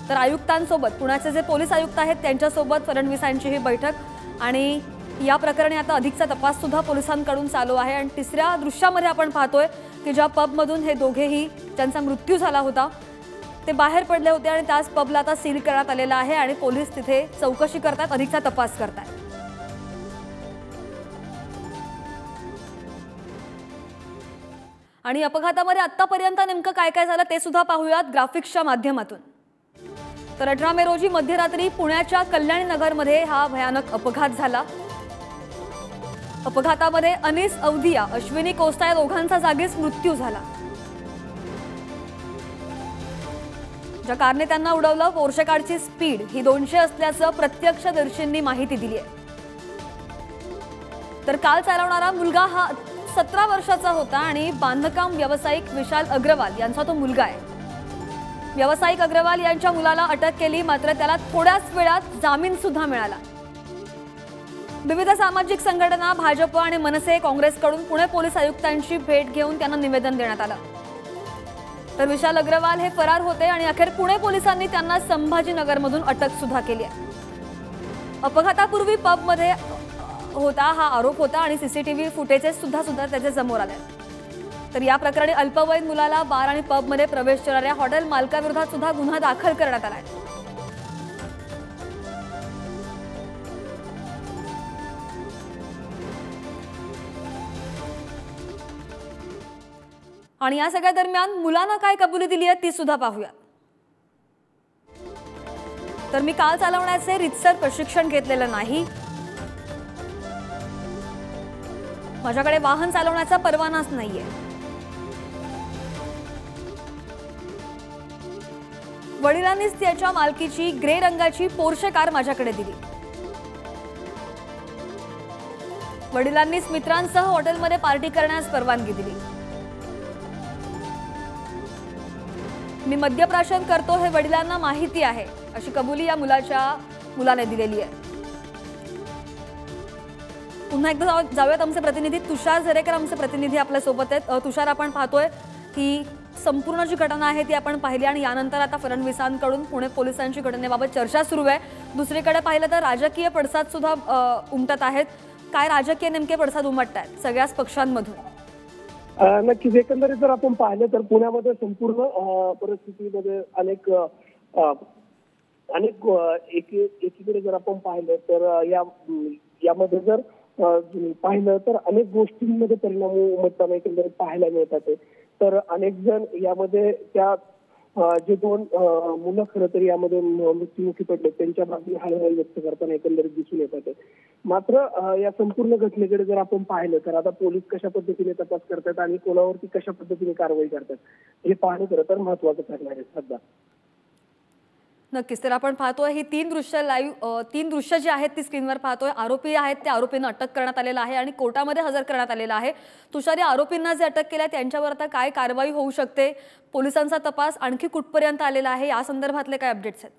तर आयुक्तांसोबत पुण्याचे जे पोलीस आयुक्त आहेत त्यांच्यासोबत फडणवीसांची ही बैठक आणि या प्रकरणी आता अधिकचा तपास सुद्धा पोलिसांकडून चालू आहे। आणि तिसऱ्या दृश्यामध्ये आपण पाहतोय की ज्या पबमधून हे दोघेही ज्यांचा मृत्यू झाला होता ते बाहेर पडले होते आणि त्याच पबला आता सील करण्यात आलेला आहे आणि पोलीस तिथे चौकशी करतात, अधिकचा तपास करतात। आणि अपघातामध्ये आतापर्यंत नेमकं काय काय झालं ते सुद्धा पाहूयात ग्राफिक्सच्या माध्यमातून। तर 18 मे रोजी मध्यरात्री पुण्याच्या कल्याणी नगरमध्ये हा भयानक अपघात झाला। अपघातामध्ये अनीस अवधिया, अश्विनी कोस्ता या दोघांचा जागीच मृत्यू झाला। ज्या कारने त्यांना उडवलं पोर्शे कारची स्पीड ही 200 असल्याचं प्रत्यक्षदर्शींनी माहिती दिली आहे। तर कार चालवणारा मुलगा हा 17 वर्षाचा होता आणि बांधकाम व्यावसायिक विशाल अग्रवाल यांचा तो मुलगा आहे। व्यावसायिक अग्रवाल यांच्या मुलाला अटक केली, मात्र त्याला थोड्याच वेळात जामीन सुद्धा मिळाला। विविध सामाजिक संघटना, भाजप आणि मनसे, काँग्रेसकडून पुणे पोलीस आयुक्तांची भेट घेऊन त्यांना निवेदन देण्यात आलं। तर विशाल अग्रवाल हे फरार होते आणि अखेर पुणे पोलिसांनी त्यांना संभाजीनगरमधून अटक सुद्धा केली आहे। अपघातापूर्वी पबमध्ये होता हा आरोप होता आणि सीसीटीव्ही फुटेजेस सुद्धा त्याचे समोर आले। तर या प्रकरणी अल्पवयीन मुलाला बार आणि पबमध्ये प्रवेश करणाऱ्या हॉटेल मालकाविरोधात सुद्धा गुन्हा दाखल करण्यात आला आहे। आणि या सगळ्या दरम्यान मुलानं काय कबुली दिली आहे ती सुद्धा पाहूया। तर मी कार चालवण्याचे रितसर प्रशिक्षण घेतलेलं नाही, माझ्याकडे वाहन चालवण्याचा परवानाच नाहीये। वडिलांनीच त्याच्या मालकीची ग्रे रंगाची पोर्शे कार माझ्याकडे दिली। वडिलांनीच मित्रांसह हॉटेलमध्ये पार्टी करण्यास परवानगी दिली। मी मद्यप्राशन करतो हे वडिलांना माहिती आहे, अशी कबुली या मुलाने दिलेली आहे। पुन्हा एकदा जाऊयात आमचे प्रतिनिधी तुषार झरेकर आमचे प्रतिनिधी आपल्या सोबत आहेत। तुषार, आपण पाहतोय की संपूर्ण जी घटना आहे ती आपण पाहिली आणि यानंतर आता फडणवीसांकडून पुणे पोलिसांची घटनेबाबत चर्चा सुरू आहे। दुसरीकडे पाहिलं तर राजकीय पडसाद सुद्धा उमटत आहेत। काय राजकीय नेमके पडसाद उमटत आहेत सगळ्याच पक्षांमधून? नक्कीच, एकंदरीत जर आपण पाहिलं तर पुण्यामध्ये संपूर्ण परिस्थितीमध्ये एकीकडे जर आपण पाहिलं तर यामध्ये जर पाहिलं तर अनेक गोष्टींमध्ये परिणाम उमटताना एकंदरीत पाहायला मिळतात। तर अनेक जण यामध्ये त्या जे दोन मुलं खरं तर यामध्ये मृत्युमुखी पडले त्यांच्या बाबतीत हालचाल व्यक्त करताना एकंदरीत दिसून येतात। मात्र या संपूर्ण घटनेकडे जर आपण पाहिलं तर आता पोलीस कशा पद्धतीने तपास करतात आणि कोणावरती कशा पद्धतीने कारवाई करतात हे पाहणं खरं तर महत्त्वाचं ठरणार आहे सध्या। नक्कीच, तर आपण पाहतोय ही तीन दृश्य जी आहेत ती स्क्रीनवर पाहतोय। आरोपी आहेत त्या आरोपींना अटक करण्यात आलेला आहे आणि कोर्टामध्ये हजर करण्यात आलेला आहे। तुषार, या आरोपींना जे अटक केलं त्यांच्यावर आता काय कारवाई होऊ शकते? पोलिसांचा तपास आणखी कुठपर्यंत आलेला आहे या संदर्भातले काय अपडेट्स आहेत?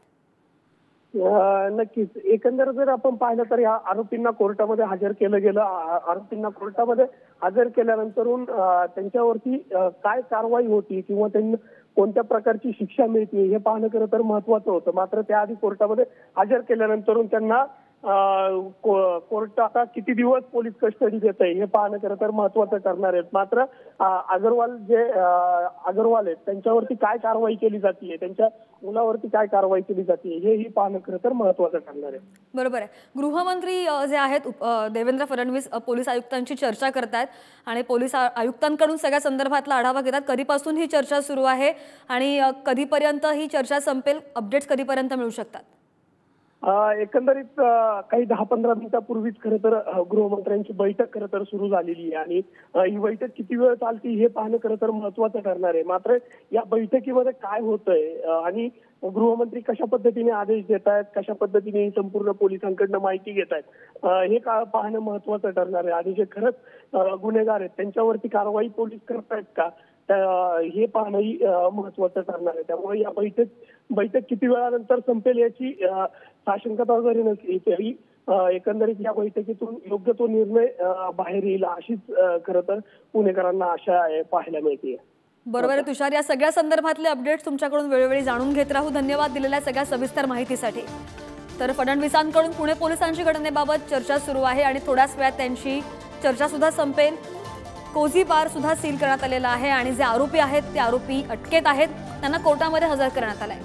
नक्कीच, एकंदर जर आपण पाहिलं तर या आरोपींना कोर्टामध्ये हजर केलं गेलं। आरोपींना कोर्टामध्ये हजर केल्यानंतरून त्यांच्यावरती काय कारवाई होती किंवा त्यांना कोणत्या प्रकारची शिक्षा मिळते हे पाहणं खरं तर महत्त्वाचं होतं। मात्र त्याआधी कोर्टामध्ये हजर केल्यानंतरून त्यांना कोर्ट आता किती दिवस पोलीस कस्टडी देत आहे हे पाहणं खरं तर महत्त्वाचं ठरणार आहे। मात्र अग्रवाल आहेत त्यांच्यावरती काय कारवाई केली जाते, त्यांच्या मुलावरती काय कारवाई केली जाते हेही पाहणं खरं तर महत्त्वाचं ठरणार आहे। बरोबर आहे। गृहमंत्री जे आहेत देवेंद्र फडणवीस पोलीस आयुक्तांची चर्चा करतात आणि पोलीस आयुक्तांकडून सगळ्या संदर्भातला आढावा घेतात। कधीपासून ही चर्चा सुरू आहे आणि कधीपर्यंत ही चर्चा संपेल? अपडेट्स कधीपर्यंत मिळू शकतात? एकंदरीत काही 10-15 मिनिटापूर्वीच खरं तर गृहमंत्र्यांची बैठक खरं तर सुरू झालेली आहे आणि ही बैठक किती वेळ चालती हे पाहणं खरं तर महत्त्वाचं ठरणार आहे। मात्र या बैठकीमध्ये काय होतंय आणि गृहमंत्री कशा पद्धतीने आदेश देत आहेत, कशा पद्धतीने संपूर्ण पोलिसांकडनं माहिती घेत आहेत हे पाहणं महत्त्वाचं ठरणार आहे। आणि जे खरंच गुन्हेगार आहेत त्यांच्यावरती कारवाई पोलीस करतायत का हे पाहणंही महत्त्वाचं ठरणार आहे। त्यामुळे या बैठक किती वेळानंतर संपेल याची साशंकता जरी नसली तरी एकंदरीत या बैठकीतून योग्य तो निर्णय बाहेर येईल अशीच खरं तर पुणेकरांना आशा पाहायला मिळते। बरोबर आहे तुषार, या सगळ्या संदर्भातले अपडेट्स तुमच्याकडून वेळोवेळी जाणून घेत राहू. धन्यवाद दिलेल्या सगळ्या सविस्तर माहितीसाठी. तर फडणवीसांकडून पुणे पोलिसांची घटनेबाबत चर्चा सुरू आहे आणि थोड्याच वेळात त्यांची चर्चा सुद्धा संपेल. कोझी बार सुद्धा सील करण्यात आलेला आहे आणि जे आरोपी आहेत ते आरोपी अटकेत आहेत, त्यांना कोर्टामध्ये हजर करण्यात आलंय.